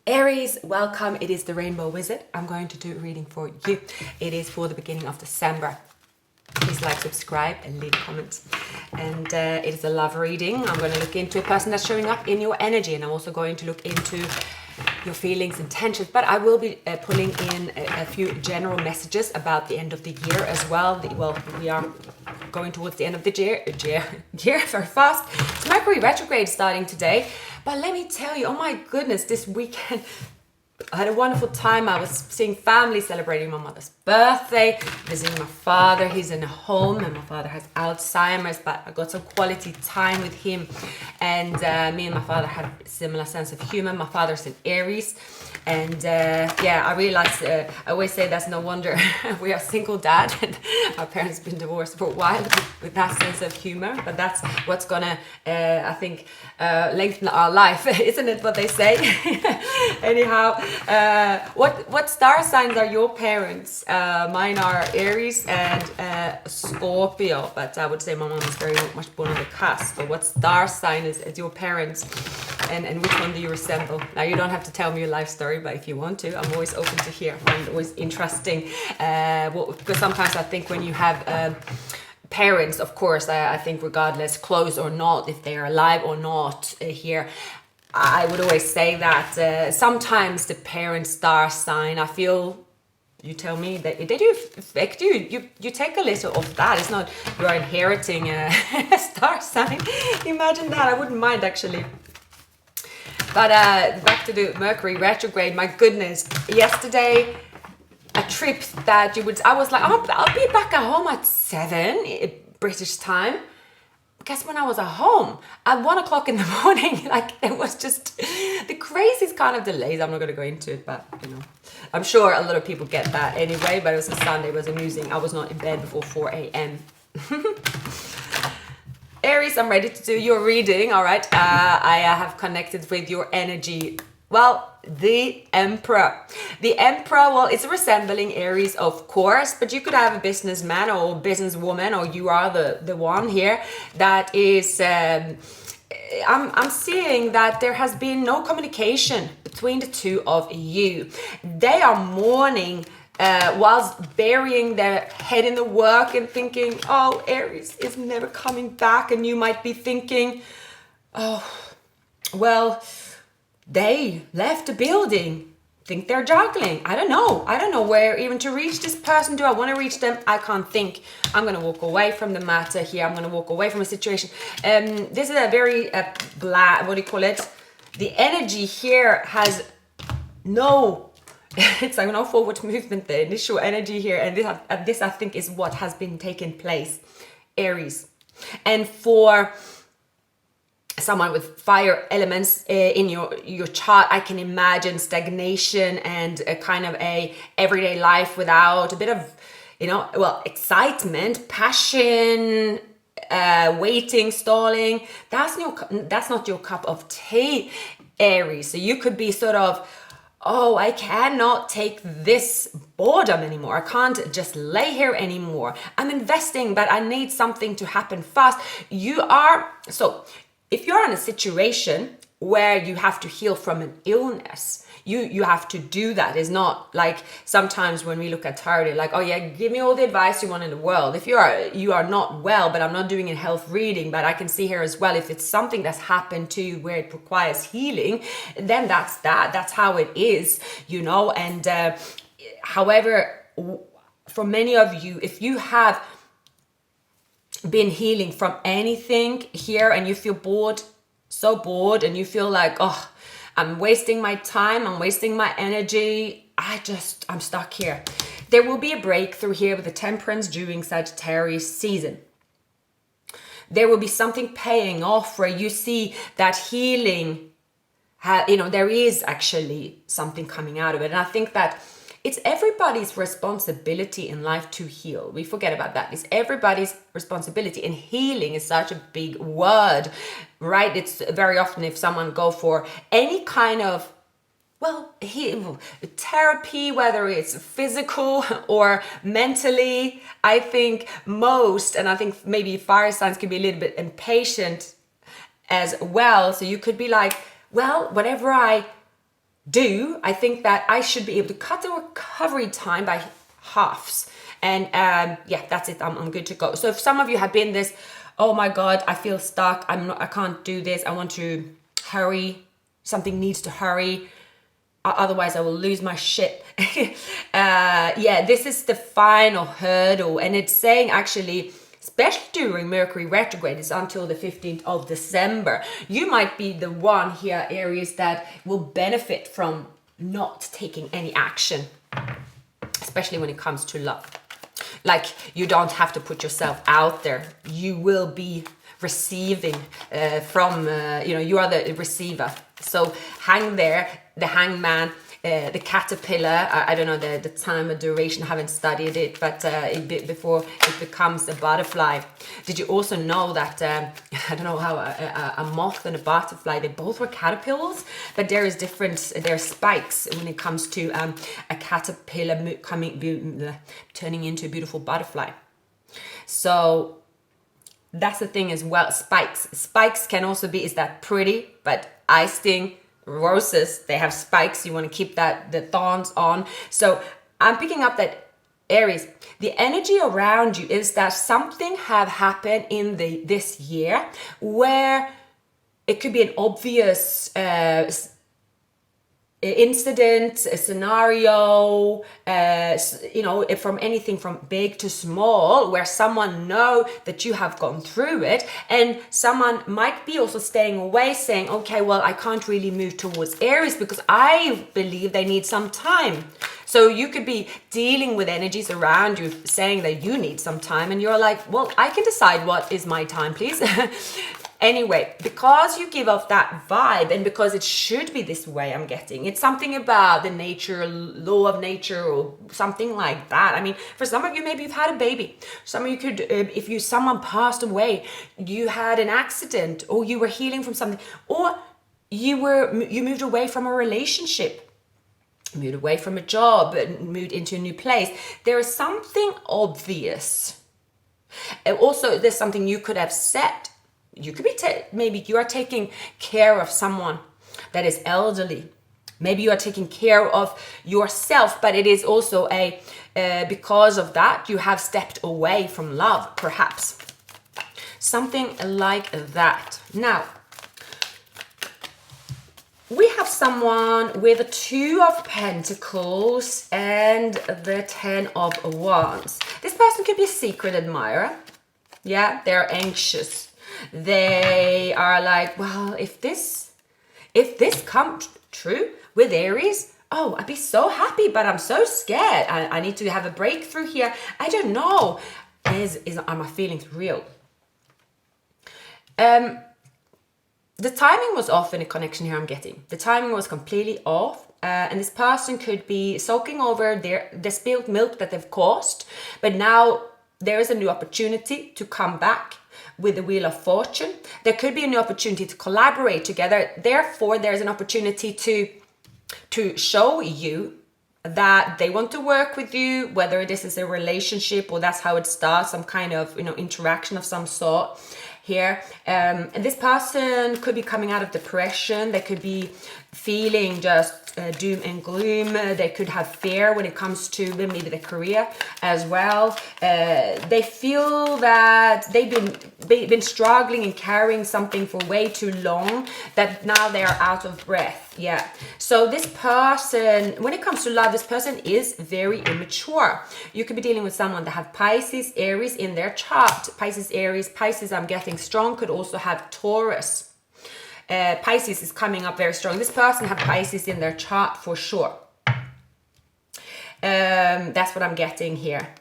Aries, welcome. It is the Rainbow Wizard. I'm going to do a reading for you. It is for the beginning of December. Please like, subscribe, and leave a comment. And it is a love reading. I'm going to look into a person that's showing up in your energy, and I'm also going to look into your feelings and tensions. But I will be pulling in a few general messages about the end of the year as well. We are going towards the end of the year very fast. It's Mercury retrograde starting today. But let me tell you, oh my goodness, this weekend I had a wonderful time. I was seeing family, celebrating my mother's birthday, visiting my father. He's in a home and my father has Alzheimer's, but I got some quality time with him. And me and my father had a similar sense of humor. My father's an Aries. And I realized, I always say that's no wonder we are single dad and our parents been divorced for a while with that sense of humor. But that's what's gonna, I think, lengthen our life, isn't it what they say? Anyhow, what star signs are your parents? Mine are Aries and Scorpio, but I would say my mom is very much born on the cusp. But what star sign is your parents? And which one do you resemble? Now, you don't have to tell me your life story, but if you want to, I'm always open to hear. I find it always interesting. Because sometimes I think when you have parents, of course, I think regardless, close or not, if they are alive or not here, I would always say that sometimes the parent star sign, I feel, you tell me, that they do affect you. You take a little of that. It's not you are inheriting a star sign. Imagine that. I wouldn't mind, actually. But back to the Mercury retrograde. My goodness, yesterday a trip that I was like, I'll be back at home at 7 British time. Guess when I was at home at 1 o'clock in the morning, like it was just the craziest kind of delays. I'm not going to go into it, but I'm sure a lot of people get that anyway. But it was a Sunday, it was amusing. I was not in bed before 4 a.m. Aries, I'm ready to do your reading. All right, I have connected with your energy. Well, the Emperor. The Emperor, well, it's resembling Aries, of course, but you could have a businessman or businesswoman, or you are the one here that is, I'm seeing that there has been no communication between the two of you. They are mourning whilst burying their head in the work and thinking, oh, Aries is never coming back. And you might be thinking, oh, well, they left the building. Think they're juggling. I don't know where even to reach this person. Do I want to reach them? I can't think. I'm going to walk away from the matter here. I'm going to walk away from a situation. This is a very what do you call it? The energy here has no, it's like no forward movement. The initial energy here, and this I think is what has been taking place, Aries. And for someone with fire elements in your chart, I can imagine stagnation and a kind of a everyday life without a bit of excitement, passion, waiting, stalling. That's not your cup of tea, Aries. So you could be sort of, oh, I cannot take this boredom anymore. I can't just lay here anymore. I'm investing, but I need something to happen fast. If you're in a situation where you have to heal from an illness, you have to do that. It's not like sometimes when we look at tarot, like, oh yeah, give me all the advice you want in the world. If you are not well, but I'm not doing a health reading, but I can see here as well, if it's something that's happened to you where it requires healing, then that's how it is, and however, for many of you, if you have been healing from anything here and you feel bored, so bored, and you feel like, oh, I'm wasting my time, I'm wasting my energy, I'm stuck here. There will be a breakthrough here with the Temperance during Sagittarius season. There will be something paying off where you see that healing, there is actually something coming out of it. And I think that it's everybody's responsibility in life to heal. We forget about that. It's everybody's responsibility. And healing is such a big word, right? It's very often if someone go for any kind of, therapy, whether it's physical or mentally, I think and I think maybe fire signs can be a little bit impatient as well. So you could be like, well, whatever I do, I think that I should be able to cut the recovery time by halves. And yeah, that's it. I'm good to go. So if some of you have been this, oh my God, I feel stuck. I can't do this. I want to hurry. Something needs to hurry. Otherwise I will lose my shit. Yeah, this is the final hurdle. And it's saying actually, especially during Mercury retrograde, it's until the 15th of December. You might be the one here, Aries, that will benefit from not taking any action, especially when it comes to love. Like, you don't have to put yourself out there. You will be receiving from, you are the receiver. So hang there, the hangman, the caterpillar. I don't know the time of duration, I haven't studied it, but before it becomes a butterfly. Did you also know that, I don't know how a moth and a butterfly, they both were caterpillars, but there is difference, there are spikes when it comes to a caterpillar turning into a beautiful butterfly. So that's the thing as well. Spikes can also be, is that pretty? But I sting. Roses, they have spikes. You want to keep the thorns on. So I'm picking up that, Aries, the energy around you is that something have happened in this year where it could be an obvious incident, a scenario, from anything from big to small, where someone know that you have gone through it, and someone might be also staying away, saying, okay, well, I can't really move towards Aries because I believe they need some time. So you could be dealing with energies around you saying that you need some time, and you're like, well, I can decide what is my time, please. Anyway, because you give off that vibe, and because it should be this way, I'm getting it's something about the nature, law of nature, or something like that. I mean, for some of you, maybe you've had a baby. Some of you could, if someone passed away, you had an accident, or you were healing from something, or you moved away from a relationship, moved away from a job, moved into a new place. There is something obvious. And also, there's something you could have said. You could be, maybe you are taking care of someone that is elderly. Maybe you are taking care of yourself, but it is also because of that, you have stepped away from love, perhaps. Something like that. Now, we have someone with the 2 of Pentacles and the 10 of Wands. This person could be a secret admirer. Yeah, they're anxious. They are like, well, if this comes true with Aries, oh, I'd be so happy, but I'm so scared. I need to have a breakthrough here. I don't know. Are my feelings real? The timing was off in a connection here I'm getting. The timing was completely off. And this person could be soaking over the spilled milk that they've caused. But now there is a new opportunity to come back with the Wheel of Fortune. There could be a new opportunity to collaborate together. Therefore, there's an opportunity to show you that they want to work with you, whether this is a relationship or that's how it starts, some kind of interaction of some sort here. And this person could be coming out of depression. They could be feeling just doom and gloom. They could have fear when it comes to maybe the career as well. They feel that they've been struggling and carrying something for way too long, that now they are out of breath. Yeah. So this person, when it comes to love, this person is very immature. You could be dealing with someone that have Pisces, Aries in their chart. Pisces, Aries, Pisces I'm getting strong, could also have Taurus. Pisces is coming up very strong. This person have Pisces in their chart for sure. That's what I'm getting here.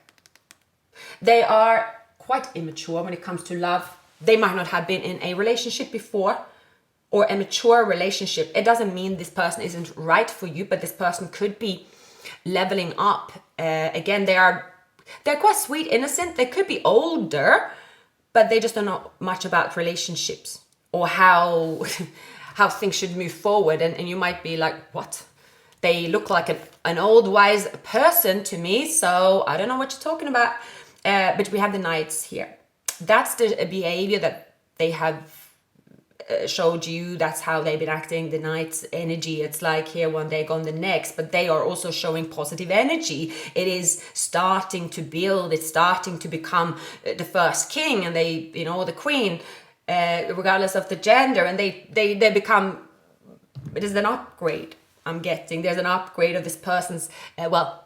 They are quite immature when it comes to love. They might not have been in a relationship before, or a mature relationship. It doesn't mean this person isn't right for you, but this person could be leveling up. Again, they're quite sweet, innocent. They could be older, but they just don't know much about relationships or how things should move forward. And you might be like, what? They look like an old wise person to me, so I don't know what you're talking about. But we have the Knights here. That's the behavior that they have showed you, that's how they've been acting. The Knight's energy, it's like here one day gone the next, but they are also showing positive energy. It is starting to build, it's starting to become the first king, and they, you know, the queen, regardless of the gender, and they become, it is an upgrade. I'm getting there's an upgrade of this person's, well,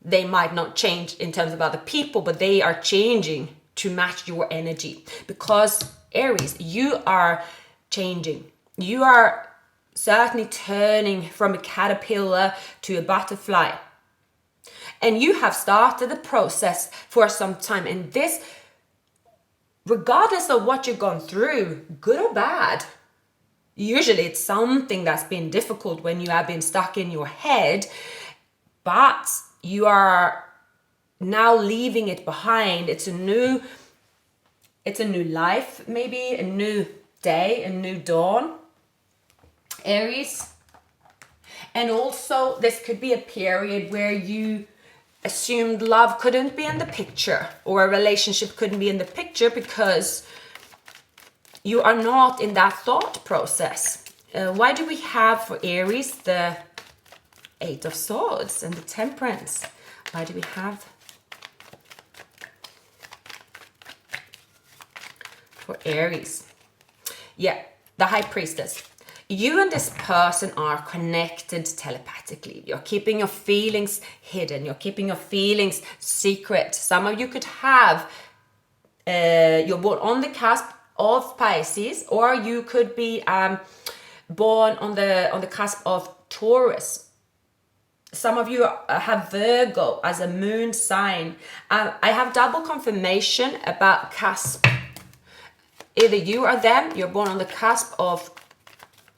they might not change in terms of other people, but they are changing to match your energy. Because Aries, you are changing. You are certainly turning from a caterpillar to a butterfly. And you have started the process for some time. And this, regardless of what you've gone through, good or bad, usually it's something that's been difficult when you have been stuck in your head, but you are now leaving it behind. It's a new life, maybe a new day, a new dawn, Aries. And also this could be a period where you assumed love couldn't be in the picture, or a relationship couldn't be in the picture, because you are not in that thought process. Why do we have for Aries the Eight of Swords and the Temperance? Why do we have for Aries? Yeah, the High Priestess. You and this person are connected telepathically. You're keeping your feelings hidden. You're keeping your feelings secret. Some of you could have, you're born on the cusp of Pisces, or you could be born on the cusp of Taurus. Some of you have Virgo as a moon sign. I have double confirmation about cusp. Either you or them, you're born on the cusp of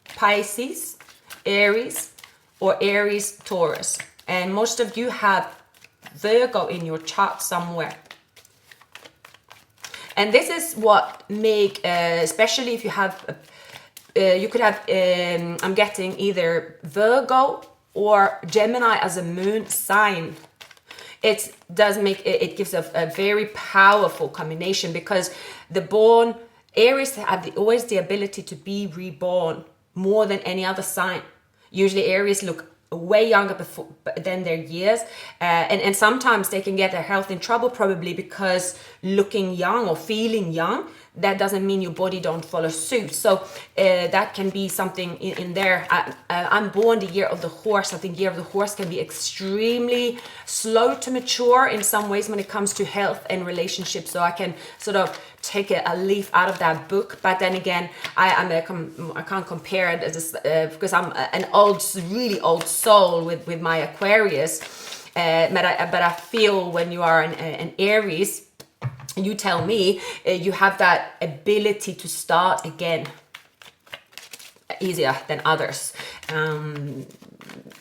Pisces, Aries, or Aries, Taurus. And most of you have Virgo in your chart somewhere. And this is what make, especially if you have, you could have, I'm getting either Virgo or Gemini as a moon sign. It does make, it gives a very powerful combination, because the born, Aries have always the ability to be reborn more than any other sign. Usually Aries look way younger than their years, and sometimes they can get their health in trouble, probably because looking young or feeling young, that doesn't mean your body don't follow suit. So that can be something in there. I'm born the year of the horse. I think year of the horse can be extremely slow to mature in some ways when it comes to health and relationships. So I can sort of take a leaf out of that book, but then again, I can't compare it because I'm an really old soul with my Aquarius. But I feel when you are an Aries, you tell me, you have that ability to start again easier than others.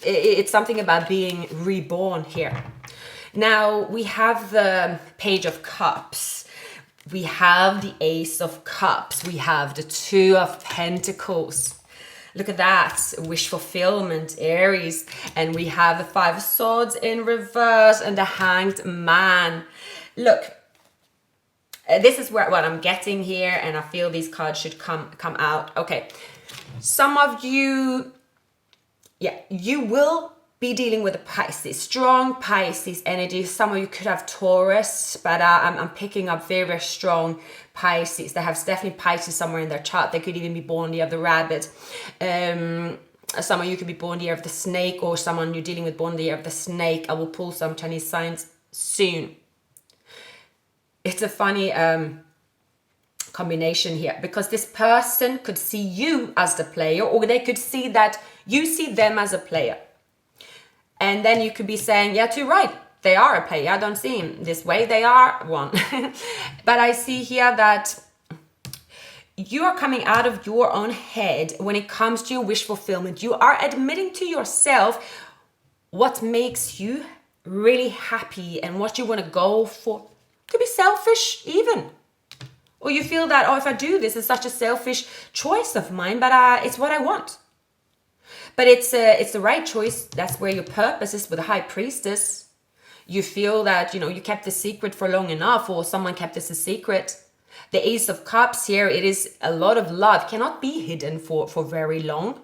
It's something about being reborn here. Now we have the Page of Cups. We have the Ace of Cups. We have the Two of Pentacles. Look at that, wish fulfillment, Aries. And we have the Five of Swords in reverse and the Hanged Man. Look, this is what I'm getting here, and I feel these cards should come out. Okay, some of you, yeah, you will be dealing with a Pisces, strong Pisces energy. Some of you could have Taurus, but I'm picking up very, very strong Pisces. They have definitely Pisces somewhere in their chart. They could even be born the year of the rabbit. Some of you could be born the year of the snake, or someone you're dealing with born the year of the snake. I will pull some Chinese signs soon. It's a funny combination here, because this person could see you as the player, or they could see that you see them as a player. And then you could be saying, yeah, too right, they are a player. I don't see him this way, they are one. But I see here that you are coming out of your own head when it comes to your wish fulfillment. You are admitting to yourself what makes you really happy and what you want to go for. Could be selfish even, or you feel that, oh, if I do this, it's such a selfish choice of mine, but it's what I want. But it's the right choice. That's where your purpose is with the High Priestess. You feel that, you know, you kept the secret for long enough, or someone kept this a secret. The Ace of Cups here, it is a lot of love, cannot be hidden for very long.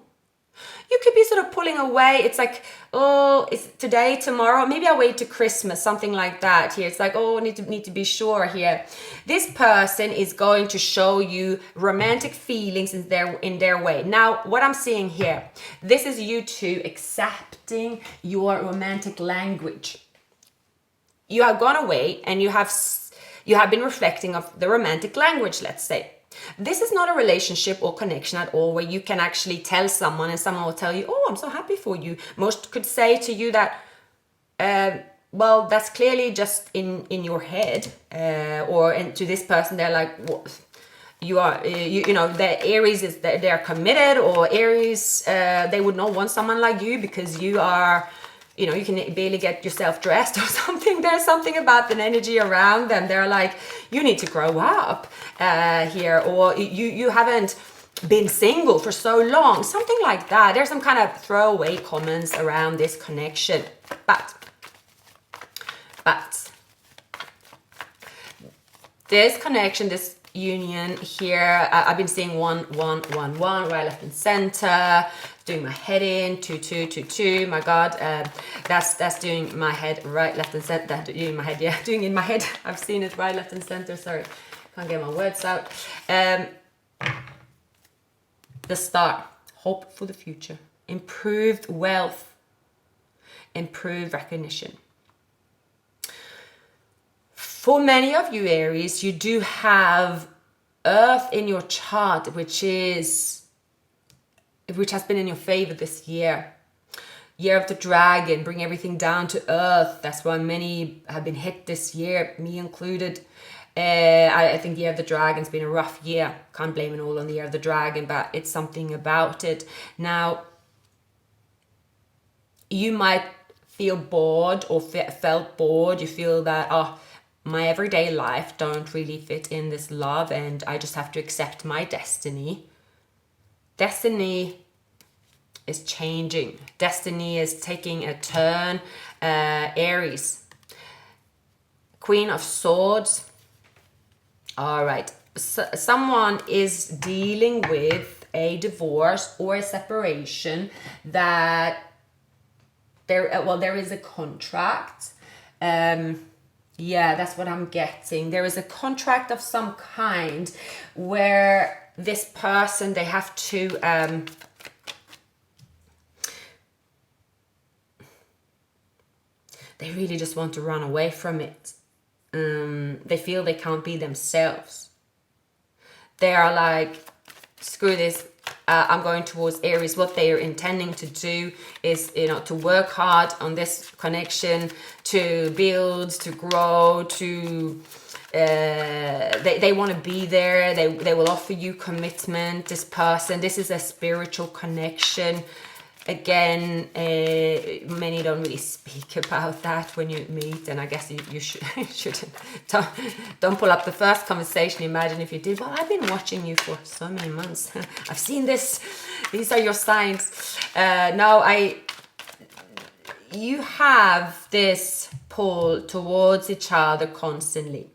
You could be sort of pulling away. It's like, oh, it's today, tomorrow. Maybe I'll wait to Christmas, something like that here. It's like, oh, need to be sure here. This person is going to show you romantic feelings in their way. Now, what I'm seeing here, this is you two accepting your romantic language. You have gone away and you have been reflecting of the romantic language, let's say. This is not a relationship or connection at all where you can actually tell someone and someone will tell you, oh, I'm so happy for you. Most could say to you that, well, that's clearly just in your head. And to this person, they're like, what? You are, you know, the Aries is that they're committed, or Aries, they would not want someone like you because you are, you know, you can barely get yourself dressed or something. There's something about the energy around them. They're like, you need to grow up here, or you haven't been single for so long, something like that. There's some kind of throwaway comments around this connection. But this connection, this union here, I've been seeing 1 1 1 1 right, left and center, doing my head in 2 2 2 2. My god, that's doing my head right, left and center, doing my head, yeah, doing in my head. I've seen it right, left and center. Sorry, can't get my words out. The Star, hope for the future, improved wealth, improved recognition. For many of you, Aries, you do have Earth in your chart, which has been in your favor this year. Year of the Dragon, bring everything down to Earth. That's why many have been hit this year, me included. I think Year of the Dragon's been a rough year. Can't blame it all on the Year of the Dragon, but it's something about it. Now, you might feel bored or felt bored. You feel that, oh, my everyday life don't really fit in this love and I just have to accept my destiny. Destiny is changing. Destiny is taking a turn. Aries, Queen of Swords. All right. So someone is dealing with a divorce or a separation that there is a contract. Yeah, that's what I'm getting. There is a contract of some kind where this person, they have to they really just want to run away from it. They feel they can't be themselves. They are like, screw this, I'm going towards Aries. What they are intending to do is, you know, to work hard on this connection, to build, to grow, to they want to be there. They will offer you commitment. This person, this is a spiritual connection. Again, many don't really speak about that when you meet, and I guess you shouldn't. Don't pull up the first conversation. Imagine if you did. Well, I've been watching you for so many months. I've seen this. These are your signs. You have this pull towards each other constantly.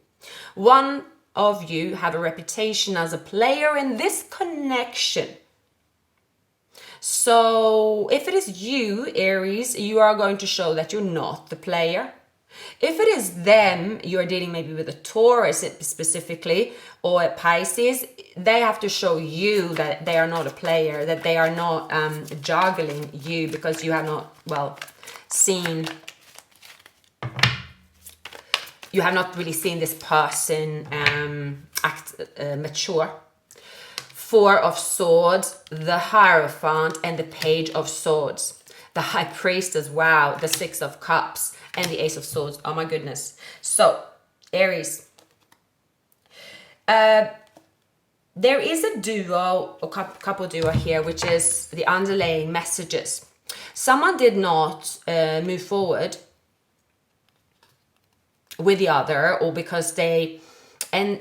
One of you have a reputation as a player in this connection. So if it is you, Aries, you are going to show that you're not the player. If it is them, you're dealing maybe with a Taurus specifically, or a Pisces, they have to show you that they are not a player, that they are not juggling you, because you have not, well, you have not really seen this person act mature. 4 of Swords, the Hierophant, and the Page of Swords. The High Priestess, wow, the 6 of Cups, and the Ace of Swords. Oh my goodness. So, Aries. There is a duo, or couple duo here, which is the underlying messages. Someone did not move forward with the other, or because they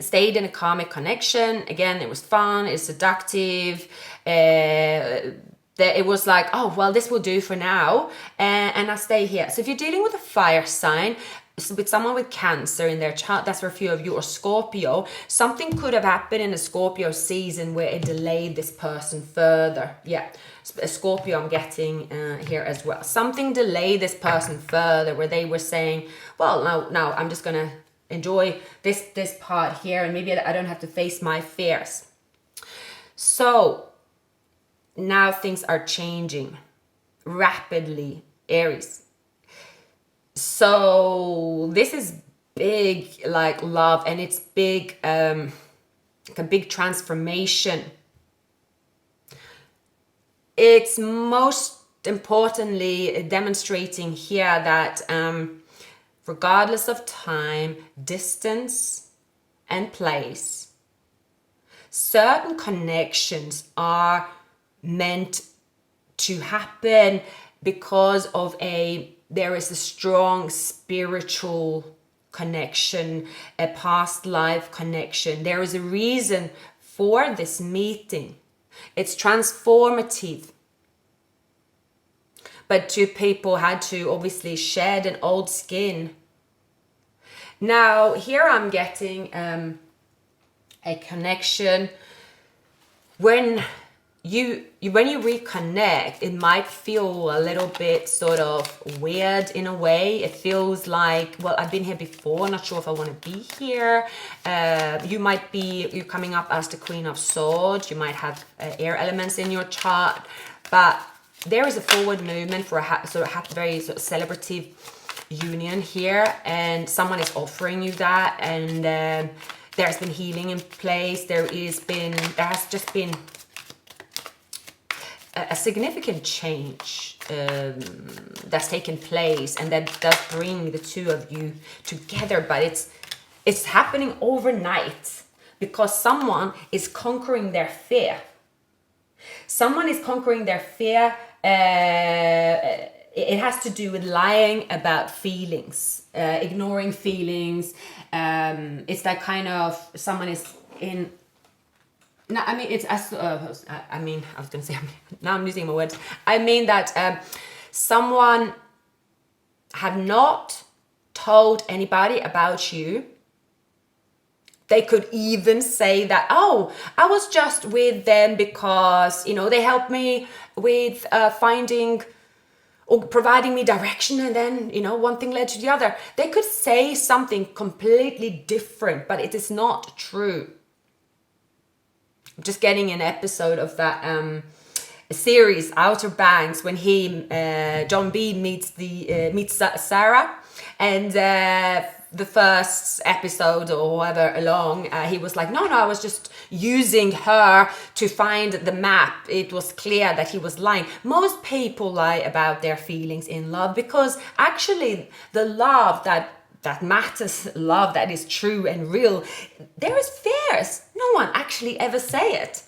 stayed in a karmic connection. Again, it was fun, it's seductive. It was like, oh, well, this will do for now, and I stay here. So if you're dealing with a fire sign, with someone with Cancer in their chart, that's for a few of you, or Scorpio, something could have happened in a Scorpio season where it delayed this person further. Yeah, a Scorpio I'm getting here as well. Something delayed this person further, where they were saying, well, now I'm just gonna enjoy this part here, and maybe I don't have to face my fears. So now things are changing rapidly, Aries. So this is big, like love, and it's big, like a big transformation. It's most importantly demonstrating here that regardless of time, distance, and place, certain connections are meant to happen because of there is a strong spiritual connection, a past life connection. There is a reason for this meeting. It's transformative. But two people had to obviously shed an old skin. Now, here I'm getting a connection. When you reconnect, it might feel a little bit sort of weird in a way. It feels like, well, I've been here before, not sure if I want to be here. You're coming up as the Queen of Swords. You might have air elements in your chart, but there is a forward movement for a very sort of celebrative union here, and someone is offering you that, and there's been healing in place. There has just been a significant change that's taken place, and that does bring the two of you together, but it's happening overnight because someone is conquering their fear. Someone is conquering their fear. It has to do with lying about feelings, ignoring feelings. It's that kind of someone is in. No, I mean, I was going to say, now I'm losing my words. I mean that someone had not told anybody about you. They could even say that, oh, I was just with them because, they helped me with finding or providing me direction, and then, one thing led to the other. They could say something completely different, but it is not true. I'm just getting an episode of that series, Outer Banks, when John B meets Sarah, and the first episode or however along, he was like, no, I was just using her to find the map. It was clear that he was lying. Most people lie about their feelings in love because actually the love that matters, love that is true and real, there is fears. No one actually ever say it.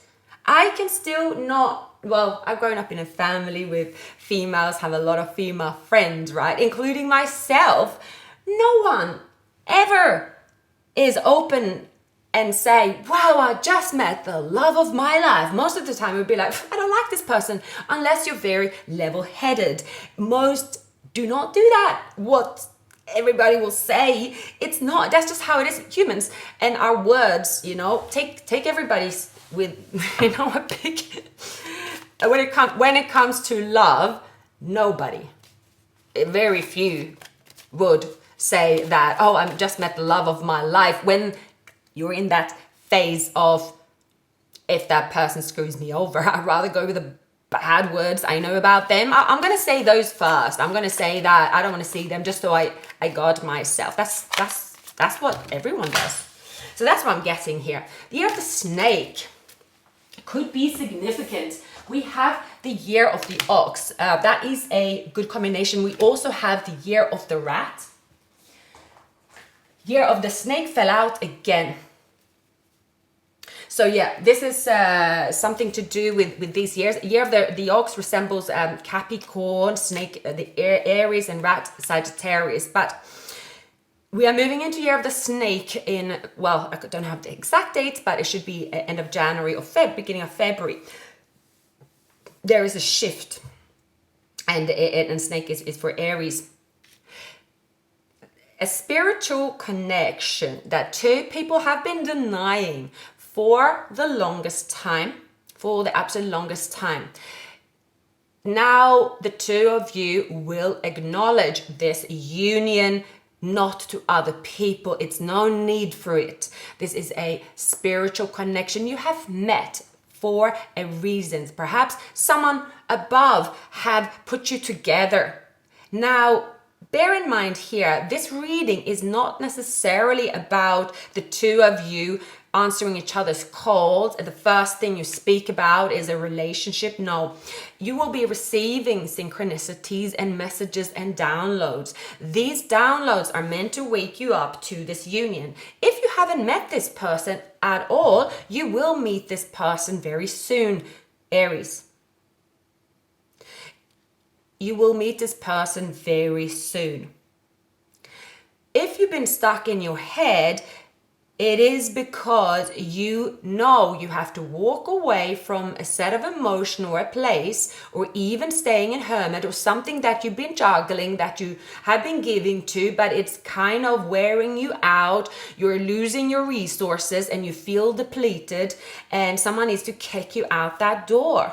I can still not, well, I've grown up in a family with females, have a lot of female friends, right? Including myself. No one ever is open and say, wow, I just met the love of my life. Most of the time we'd be like, I don't like this person, unless you're very level-headed. Most do not do that. What everybody will say, it's not, that's just how it is, humans. And our words, take everybody's with, a big, when it comes to love, nobody, very few would say that, oh, I just met the love of my life, when you're in that phase of, if that person screws me over, I'd rather go with the bad words I know about them. I'm going to say those first. I'm going to say that I don't want to see them, just so I guard myself. That's what everyone does. So that's what I'm getting here. The year of the snake could be significant. We have the year of the ox. That is a good combination. We also have the year of the rat. Year of the snake fell out again. So yeah, this is something to do with these years. Year of the ox resembles Capricorn, snake, the Aries, and rat, Sagittarius. But we are moving into year of the snake in, well, I don't have the exact dates, but it should be end of January or beginning of February. There is a shift, and snake is for Aries. A spiritual connection that two people have been denying for the longest time, for the absolute longest time. Now the two of you will acknowledge this union, not to other people. It's no need for it. This is a spiritual connection you have met for a reason. Perhaps someone above have put you together. Now, bear in mind here, this reading is not necessarily about the two of you answering each other's calls. The first thing you speak about is a relationship. No, you will be receiving synchronicities and messages and downloads. These downloads are meant to wake you up to this union. If you haven't met this person at all, you will meet this person very soon, Aries. You will meet this person very soon. If you've been stuck in your head, it is because you know you have to walk away from a set of emotion or a place, or even staying in hermit or something that you've been juggling, that you have been giving to, but it's kind of wearing you out. You're losing your resources and you feel depleted, and someone needs to kick you out that door.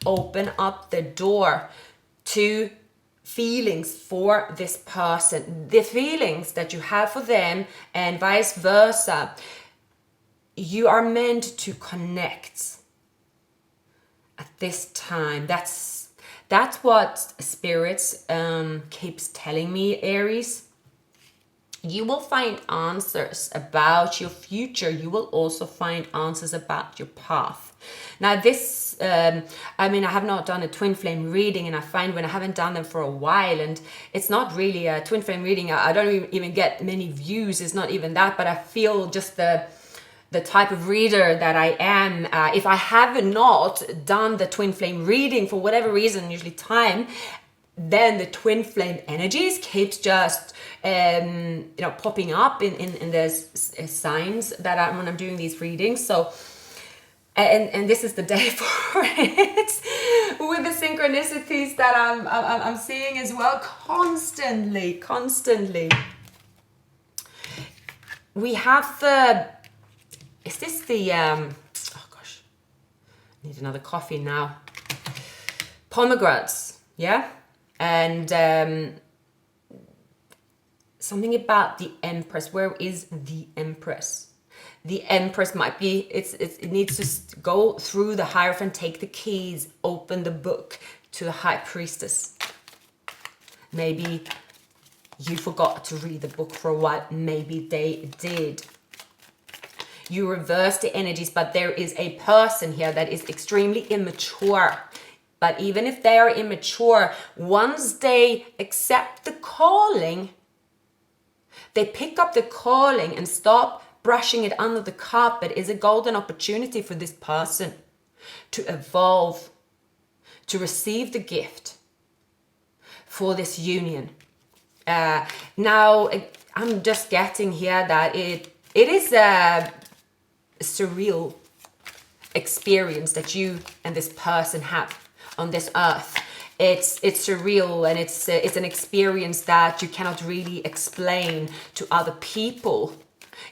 Open up the door to feelings for this person, the feelings that you have for them, and vice versa. You are meant to connect at this time. That's what spirits keeps telling me, Aries. You will find answers about your future. You will also find answers about your path. Now this, I have not done a twin flame reading, and I find when I haven't done them for a while, and it's not really a twin flame reading, I don't even get many views. It's not even that, but I feel just the type of reader that I am. If I have not done the twin flame reading for whatever reason, usually time, then the twin flame energies keeps just popping up in the signs that when I'm doing these readings. So and this is the day for it, with the synchronicities that I'm seeing as well, constantly. We have is this the oh gosh, I need another coffee now. Pomegranates, yeah. And something about the Empress. Where is the Empress? The Empress might be, it needs to go through the Hierophant, take the keys, open the book to the High Priestess. Maybe you forgot to read the book for a while. Maybe they did. You reverse the energies, but there is a person here that is extremely immature. But even if they are immature, once they accept the calling, they pick up the calling and stop brushing it under the carpet, is a golden opportunity for this person to evolve, to receive the gift for this union. Now, I'm just getting here that it is a surreal experience that you and this person have on this earth. It's surreal, and it's an experience that you cannot really explain to other people.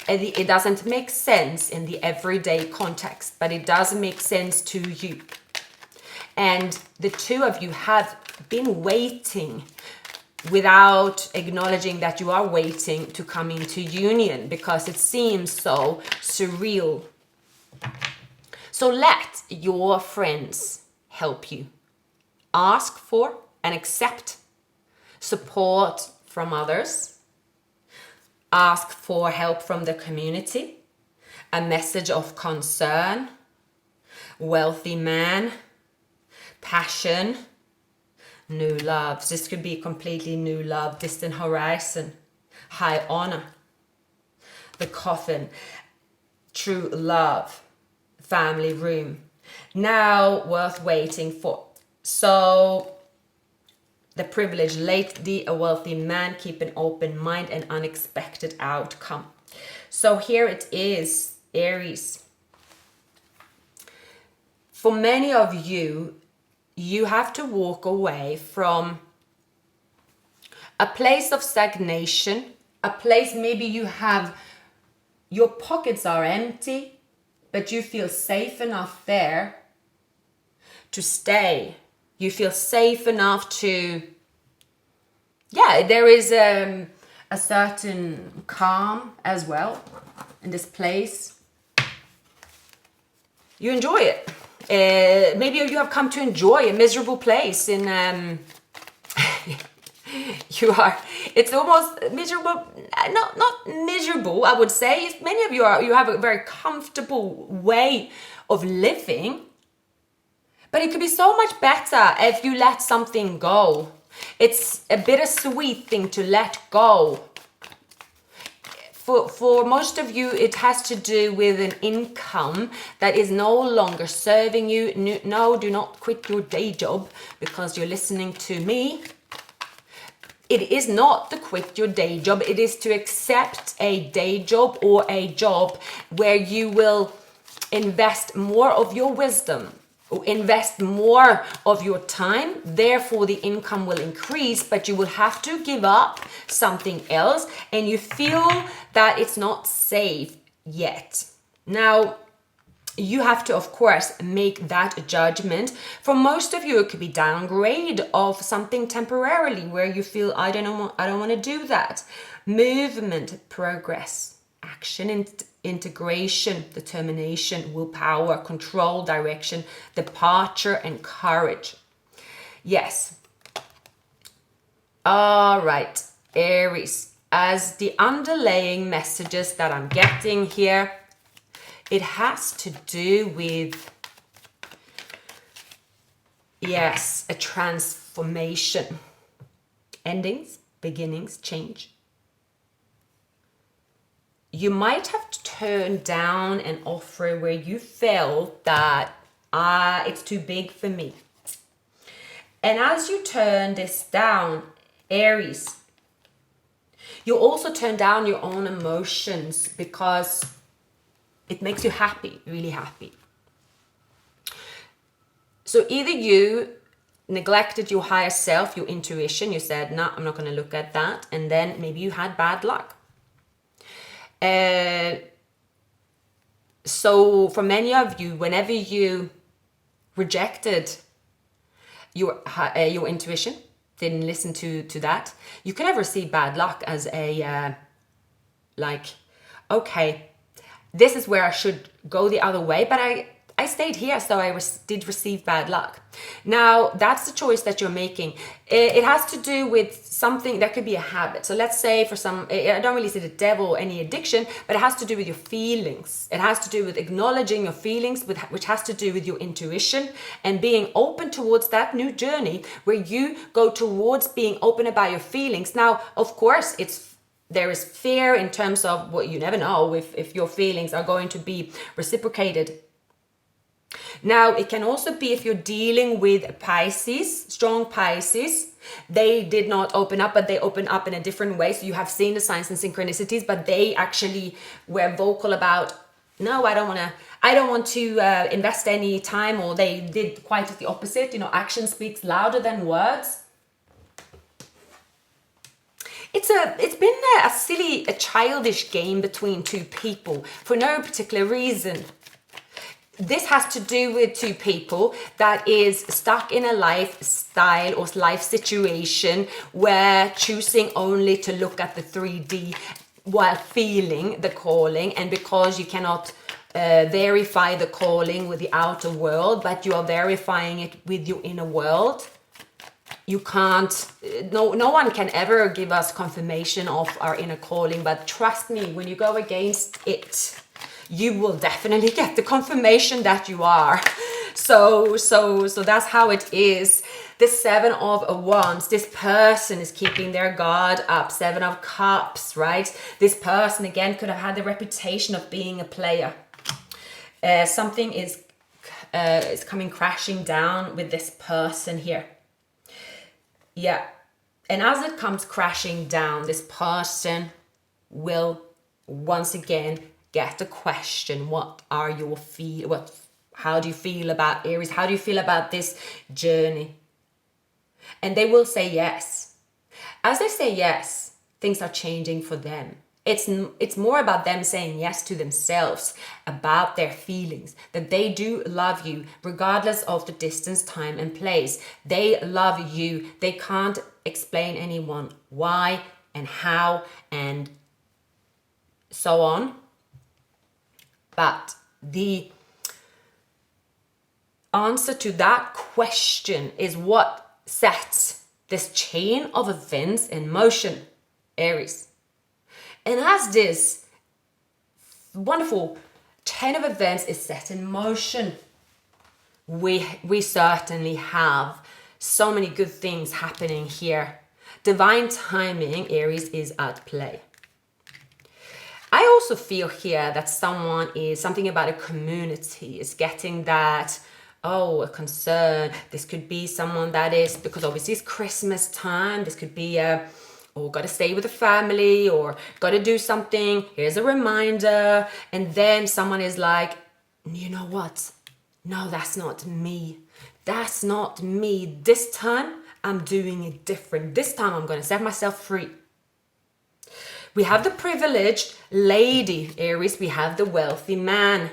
It doesn't make sense in the everyday context, but it does make sense to you. And the two of you have been waiting without acknowledging that you are waiting to come into union, because it seems so surreal. So let your friends help you. Ask for and accept support from others. Ask for help from the community, a message of concern, wealthy man, passion, new love. This could be completely new love, distant horizon, high honor, the coffin, true love, family room. Now worth waiting for. So the privileged lady, a wealthy man, keep an open mind and unexpected outcome. So here it is, Aries. For many of you, you have to walk away from a place of stagnation, a place maybe you have, your pockets are empty, but you feel safe enough there to stay. You feel safe enough to, yeah, there is a certain calm as well in this place. You enjoy it. Maybe you have come to enjoy a miserable place in it's almost miserable, not miserable, I would say. Many of you have a very comfortable way of living, but it could be so much better if you let something go. It's a bittersweet thing to let go. For most of you, it has to do with an income that is no longer serving you. No, do not quit your day job because you're listening to me. It is not to quit your day job. It is to accept a day job or a job where you will invest more of your wisdom, invest more of your time. Therefore, the income will increase, but you will have to give up something else, and you feel that it's not safe yet. Now, you have to, of course, make that judgment. For most of you, it could be downgrade of something temporarily where you feel, I don't want to do that. Movement, progress, action, integration, determination, willpower, control, direction, departure, and courage. Yes. All right, Aries. As the underlying messages that I'm getting here, it has to do with, yes, a transformation. Endings, beginnings, change. You might have to turn down an offer where you felt that it's too big for me. And as you turn this down, Aries, you also turn down your own emotions because it makes you happy, really happy. So either you neglected your higher self, your intuition, you said, no, I'm not going to look at that. And then maybe you had bad luck. So for many of you, whenever you rejected your intuition, didn't listen to that, you could have received bad luck as a, okay, this is where I should go the other way, but I stayed here, so I did receive bad luck. Now, that's the choice that you're making. It has to do with something that could be a habit. So let's say for some, I don't really see the devil or any addiction, but it has to do with your feelings. It has to do with acknowledging your feelings, which has to do with your intuition and being open towards that new journey where you go towards being open about your feelings. Now, of course, there is fear in terms of what you never know if your feelings are going to be reciprocated. Now, it can also be if you're dealing with Pisces, strong Pisces, they did not open up, but they open up in a different way. So you have seen the signs and synchronicities, but they actually were vocal about, no, I don't want to invest any time, or they did quite the opposite. Action speaks louder than words. It's been a silly, childish game between two people for no particular reason. This has to do with two people that is stuck in a lifestyle or life situation where choosing only to look at the 3D while feeling the calling, and because you cannot verify the calling with the outer world, but you are verifying it with your inner world. You can't, no one can ever give us confirmation of our inner calling, but trust me, when you go against it, you will definitely get the confirmation that you are. So that's how it is. The 7 of Wands, this person is keeping their guard up. 7 of Cups, right? This person, again, could have had the reputation of being a player. Something is coming crashing down with this person here. Yeah. And as it comes crashing down, this person will once again get the question, how do you feel about Aries? How do you feel about this journey? And they will say yes. As they say yes, things are changing for them. It's more about them saying yes to themselves, about their feelings, that they do love you regardless of the distance, time and place. They love you. They can't explain anyone why and how and so on. But the answer to that question is what sets this chain of events in motion, Aries. And as this wonderful chain of events is set in motion, we certainly have so many good things happening here. Divine timing, Aries, is at play. I also feel here that something about a community is getting that, a concern. This could be someone that is, because obviously it's Christmas time, this could be got to stay with the family, or got to do something, here's a reminder. And then someone is like, you know what? No, that's not me. That's not me. This time I'm doing it different. This time I'm going to set myself free. We have the privileged lady, Aries. We have the wealthy man.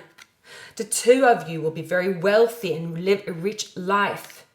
The two of you will be very wealthy and live a rich life,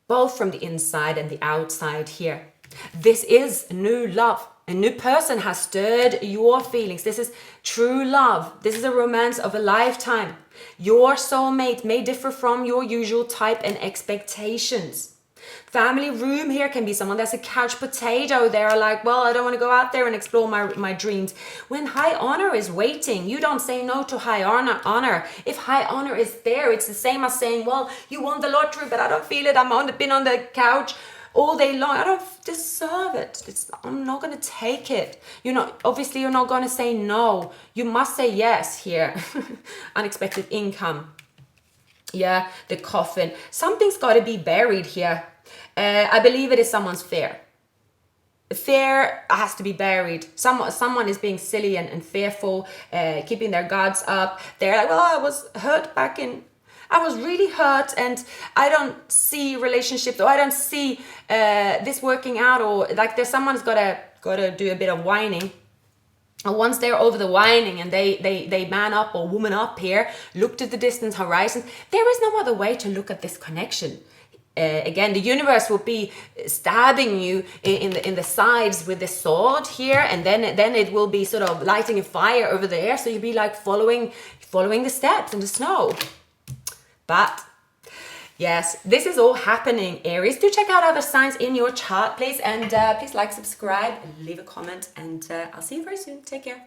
both from the inside and the outside here. This is new love. A new person has stirred your feelings. This is true love. This is a romance of a lifetime. Your soulmate may differ from your usual type and expectations. Family room here can be someone that's a couch potato. They're like, well, I don't want to go out there and explore my dreams. When high honor is waiting, you don't say no to high honor. If high honor is there, it's the same as saying, well, you won the lottery, but I don't feel it. Been on the couch all day long. I don't deserve it. I'm not going to take it. Obviously you're not going to say no. You must say yes here. Unexpected income. Yeah, the coffin. Something's got to be buried here. I believe it is someone's fear. Fear has to be buried. Someone is being silly and fearful, keeping their guards up. They're like, well, I was really hurt and I don't see relationships, or I don't see this working out, or like someone's gotta do a bit of whining. And once they're over the whining and they man up or woman up here, look to the distant horizon, there is no other way to look at this connection. Again, the universe will be stabbing you in the sides with the sword here, and then it will be sort of lighting a fire over there. So you'll be like following the steps in the snow. But yes, this is all happening, Aries. Do check out other signs in your chart, please. And please like, subscribe, and leave a comment. And I'll see you very soon. Take care.